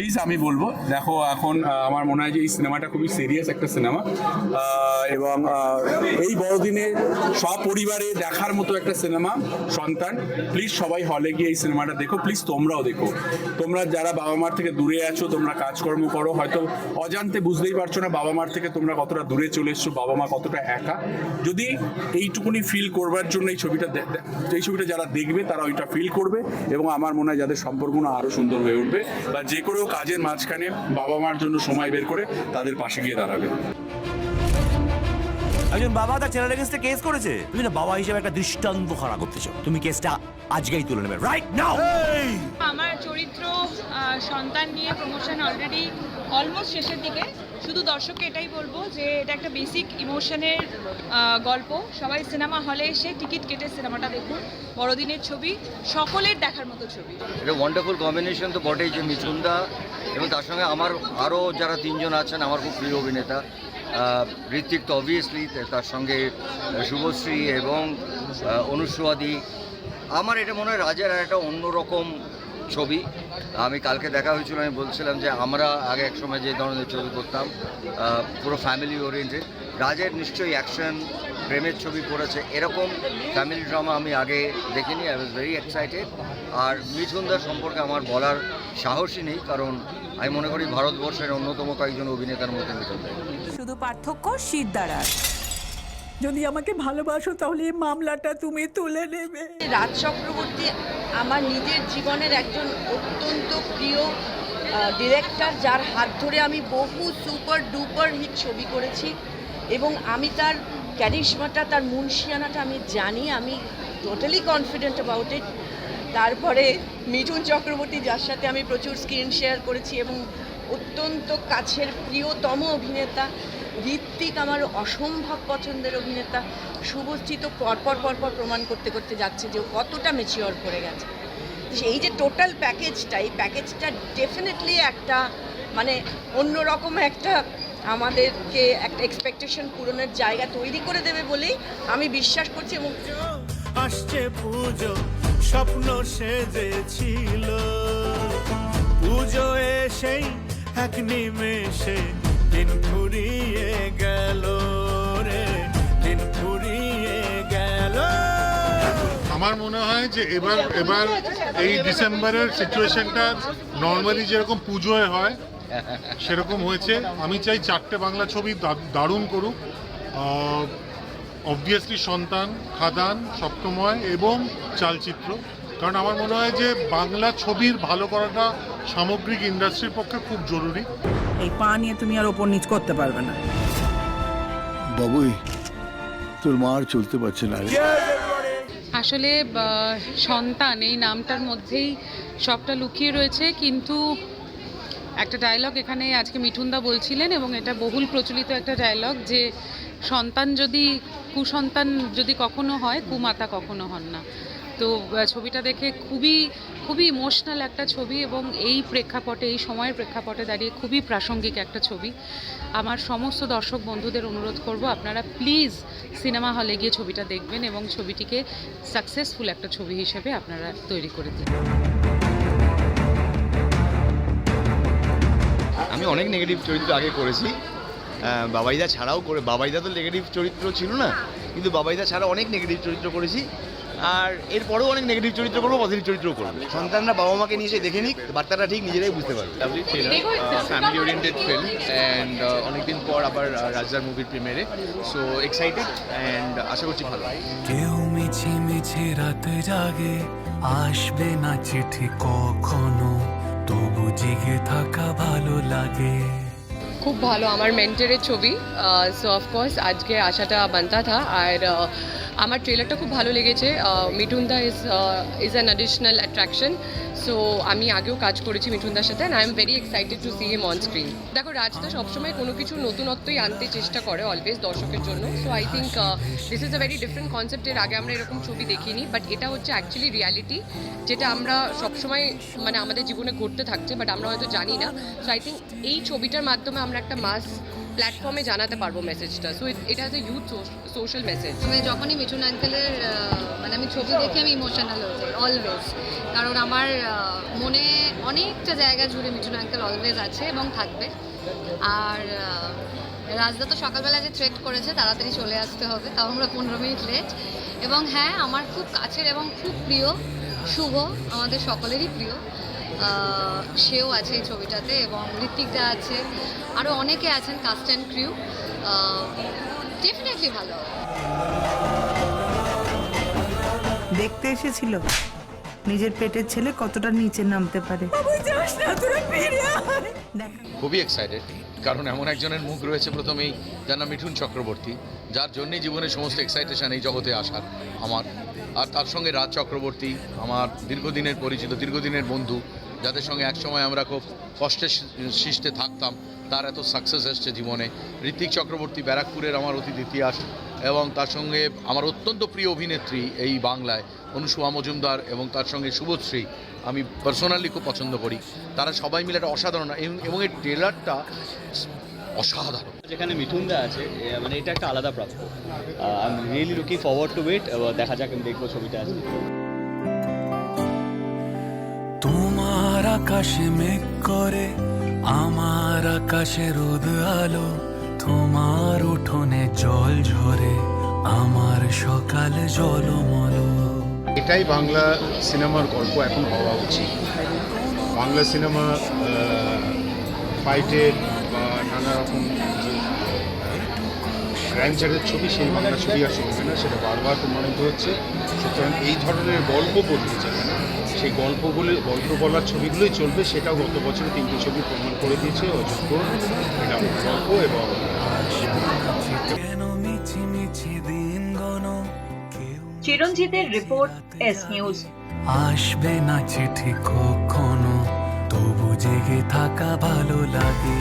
Please আমি বলবো, দেখো এখন আমার মনে হয় যে এই সিনেমাটা খুবই সিরিয়াস একটা সিনেমা, এবং এই বড়দিনে সপরিবারে দেখার মতো একটা সিনেমা সন্তান। প্লিজ সবাই হলে গিয়ে এই সিনেমাটা দেখো, প্লিজ তোমরাও দেখো। তোমরা যারা বাবা মার থেকে দূরে আছো, তোমরা কাজকর্ম করো, হয়তো অজান্তে বুঝতেই পারছো না বাবা মার থেকে তোমরা কতটা দূরে চলে এসছো, বাবা মা কতটা একা। যদি এইটুকুনি ফিল করবার জন্য এই ছবিটা যারা দেখবে তারা ওইটা ফিল করবে, এবং আমার মনে হয় যাদের সম্পর্কগুলো আরও সুন্দর হয়ে উঠবে, বা যে করেও কাজের মাঝখানে বাবা মার জন্য সময় বের করে তাদের পাশে গিয়ে দাঁড়াবে। একজন বাবা তার ছেলের এগেইনস্টে কেস করেছে, তুমি না বাবা হিসেবে একটা দৃষ্টান্ত খাড়া করতেছো, তুমি কেসটা আজকেই তুলে নেবে, রাইট নাও। আমার চরিত্র সন্তান নিয়ে প্রমোশন অলরেডি অলমোস্ট শেষের দিকে। শুধু দর্শককে এটাই বলবো যে এটা একটা বেসিক ইমোশনের গল্প। সবাই সিনেমা হলে এসে টিকিট কেটে সিনেমাটা দেখুন। বড়দিনের ছবি, সকলের দেখার মতো ছবি। এটা ওয়ান্ডারফুল কম্বিনেশন তো বটেই, যে মিঠুনদা এবং তার সঙ্গে আমার আরও যারা তিনজন আছেন আমার খুব প্রিয় অভিনেতা, ঋত্বিক তো অবভিয়াসলি, তার সঙ্গে শুভশ্রী এবং অনুশ্রুয়াদি। আমার এটা মনে হয় রাজের আর একটা অন্যরকম ছবি। আমি কালকে দেখা হয়েছিল, আমি বলছিলাম যে আমরা আগে এক সময় যে ধরনের ছবি করতাম পুরো ফ্যামিলি ওরিয়েন্টেড, রাজের নিশ্চয়ই অ্যাকশন প্রেমের ছবি করেছে, এরকম ফ্যামিলি ড্রামা আমি আগে দেখিনি। I was very excited. আর মিঠুনদার সম্পর্কে আমার বলার সাহসই নেই, কারণ আমি মনে করি ভারতবর্ষের অন্যতম কয়েকজন অভিনেতার মধ্যে মিঠুনদা। শুধু পার্থক্য শিরদাঁড়ার। যদি আমাকে ভালোবাসো তাহলে এই মামলাটা তুমি তুলে নেবে। রাজ চক্রবর্তী আমার নিজের জীবনের একজন অত্যন্ত প্রিয় ডিরেক্টর, যার হাত ধরে আমি বহু সুপার ডুপার হিট ছবি করেছি, এবং আমি তার ক্যারিশমাটা, তার মুনশিয়ানাটা আমি জানি, আমি টোটালি কনফিডেন্ট অ্যাবাউট ইট। তারপরে মিঠুন চক্রবর্তী, যার সাথে আমি প্রচুর স্ক্রিন শেয়ার করেছি এবং অত্যন্ত কাছের প্রিয়তম অভিনেতা। ঋত্বিক আমার অসম্ভব পছন্দের অভিনেতা। শুভশ্রী তো পরপর প্রমাণ করতে করতে যাচ্ছে যে ও কতটা ম্যাচিওর করে গেছে। এই যে টোটাল প্যাকেজটা, এই প্যাকেজটা ডেফিনেটলি একটা মানে অন্যরকম একটা আমাদেরকে একটা এক্সপেকটেশন পূরণের জায়গা তৈরি করে দেবে বলেই আমি বিশ্বাস করছি। এবং আসছে পুজো, স্বপ্ন সেজেছিল, পুজো এসেই এক নিমেষে দিন ফুরিয়ে গেল রে, দিন ফুরিয়ে গেল। আমার মনে হয় যে এবার এই ডিসেম্বরের সিচুয়েশনটা নর্মালি যেরকম পুজোয় হয় সেরকম হয়েছে। আমি চাই 4টে বাংলা ছবি দারুণ করুক, অবভিয়াসলি সন্তান, খাদান, সপ্তময় এবং চালচিত্র। কারণ আমার মনে হয় যে বাংলা ছবির ভালো করাটা সামগ্রিক ইন্ডাস্ট্রির পক্ষে খুব জরুরি। এই পা নিয়ে তুমি আর ওপর নিচ করতে পারবে না। বাবুই, তোর মা আর চলতে পারছে না। আসলে সন্তান এই নামটার মধ্যেই সবটা লুকিয়ে রয়েছে, কিন্তু একটা ডায়লগ এখানে আজকে মিঠুনদা বলছিলেন, এবং এটা বহুল প্রচলিত একটা ডায়লগ, যে সন্তান যদি কুসন্তান যদি কখনো হয়, কুমাতা কখনো হন না। তো ছবিটা দেখে খুবই খুবই ইমোশনাল একটা ছবি, এবং এই প্রেক্ষাপটে, এই সময়ের প্রেক্ষাপটে দাঁড়িয়ে খুবই প্রাসঙ্গিক একটা ছবি। আমার সমস্ত দর্শক বন্ধুদের অনুরোধ করব, আপনারা প্লিজ সিনেমা হলে গিয়ে ছবিটা দেখবেন এবং ছবিটিকে সাকসেসফুল একটা ছবি হিসেবে আপনারা তৈরি করে দিন। আমি অনেক নেগেটিভ চরিত্র আগে করেছি, বাবাইদা ছাড়াও করে। বাবাইদা তো নেগেটিভ চরিত্র ছিল না, কিন্তু বাবাইদা ছাড়া অনেক নেগেটিভ চরিত্র করেছি, আর এরপরেও অনেক নেগেটিভ চরিত্র করবো, পজিটিভ চরিত্রও করবো। সন্তানরা বাবা মাকে নিয়ে এসে দেখে নিক, বার্তাটা ঠিক নিজেরাই বুঝতে পারবে। ফ্যামিলি ওরিয়েন্টেড ফিল্ম, অ্যান্ড অনেকদিন পর আবার রাজার মুভির প্রিমিয়ারে, সো এক্সাইটেড অ্যান্ড আশা করছি ভালো। কেউ মিছি মিছি রাত জাগে, আসবে না চিঠি কখনো, তবু জেগে থাকা ভালো লাগে। খুব ভালো, আমার মেন্টরের ছবি, সো অফকোর্স আজকে আসাটা বানতা থা। আর আমার ট্রেলারটা খুব ভালো লেগেছে। মিঠুনদা is an additional attraction. So আমি আগেও কাজ করেছি মিঠুনদার সাথে, and I am very excited to see him on screen. দেখো, রাজ তো সবসময় কোনো কিছু নতুনত্বই আনতে চেষ্টা করে অলওয়েজ দর্শকের জন্য। So I think this is a very different concept. এর আগে আমরা এরকম ছবি দেখিনি, বাট এটা হচ্ছে অ্যাকচুয়ালি রিয়ালিটি, যেটা আমরা সবসময় মানে আমাদের জীবনে ঘটতে থাকছে, বাট আমরা হয়তো জানি না। সো আই থিঙ্ক এই ছবিটার মাধ্যমে আমরা একটা মাস প্ল্যাটফর্মে জানাতে পারবো মেসেজটা। So it has a huge social message. আমি যখনই মিঠুন আঙ্কেলের মানে আমি ছবি দেখে আমি ইমোশনাল হয়ে যাই অলওয়েজ, কারণ আমার মনে অনেকটা জায়গা জুড়ে মিঠুন আঙ্কেল অলওয়েজ আছে এবং থাকবে। আর রাজদা তো সকালবেলা যে থ্রেট করেছে তাড়াতাড়ি চলে আসতে হবে, তাও আমরা 15 মিনিট লেট। এবং হ্যাঁ, আমার খুব কাছের এবং খুব প্রিয় শুভ, আমাদের সকলেরই প্রিয়, সেও আছে এই ছবিটাতে এবং ঋত্বিকদা আছে, আরও অনেকে আছেন কাস্ট অ্যান্ড ক্রিউ। ডেফিনেটলি ভালো হবে। দেখতে এসেছিল নিজের পেটের ছেলে কতটা নিচে নামতে পারে। খুবই এক্সাইটেড, কারণ এমন একজনের মুখ রয়েছে প্রথমেই, যার নাম মিঠুন চক্রবর্তী, যার জন্যই জীবনের সমস্ত এক্সাইটেশন এই জগতে আসার আমার। আর তার সঙ্গে রাজ চক্রবর্তী, আমার দীর্ঘদিনের পরিচিত, দীর্ঘদিনের বন্ধু, যাদের সঙ্গে একসময় আমরা খুব কষ্টের সৃষ্টে থাকতাম, তার এত সাকসেস এসছে জীবনে। ঋত্বিক চক্রবর্তী ব্যারাকপুরের আমার অতীত ইতিহাস, এবং তার সঙ্গে আমার অত্যন্ত প্রিয় অভিনেত্রী এই বাংলায় অনুসুয়া মজুমদার, এবং তার সঙ্গে শুভশ্রী আমি পার্সোনালি খুব পছন্দ করি। তারা সবাই মিলে একটা অসাধারণ, এবং এই ট্রেলারটা অসাধারণ। যেখানে মিঠুনদা আছে, মানে এটা একটা আলাদা প্রাপ্য। I am really looking forward to it. দেখা যাক, আমি দেখবো ছবিটা আজকে। তোমার আকাশে মেঘ করে, আমার আকাশে রোদ আলো, তোমার উঠোনে জল ঝরে, আমার সকাল জলমল। এটাই বাংলা সিনেমার গল্প এখন হওয়া উচিত। বাংলা সিনেমা ফাইটের বা নানা রকম যে গ্র্যান্ডচারের ছবি, সেই বাংলা ছবি আর চলবে না, সেটা বারবার প্রমাণিত হচ্ছে। সুতরাং এই ধরনের গল্প বলতে যেখানে, সেই গল্প বলার ছবিগুলোই চলবে। সেটাও গত বছরে 3টে ছবি প্রমাণ করে দিয়েছে অযোগ্য এটা গল্প। এবং চিরঞ্জিতের রিপোর্ট, এস নিউজ। আসবে না চিঠি কখনো, তবু জেগে থাকা ভালো লাগে।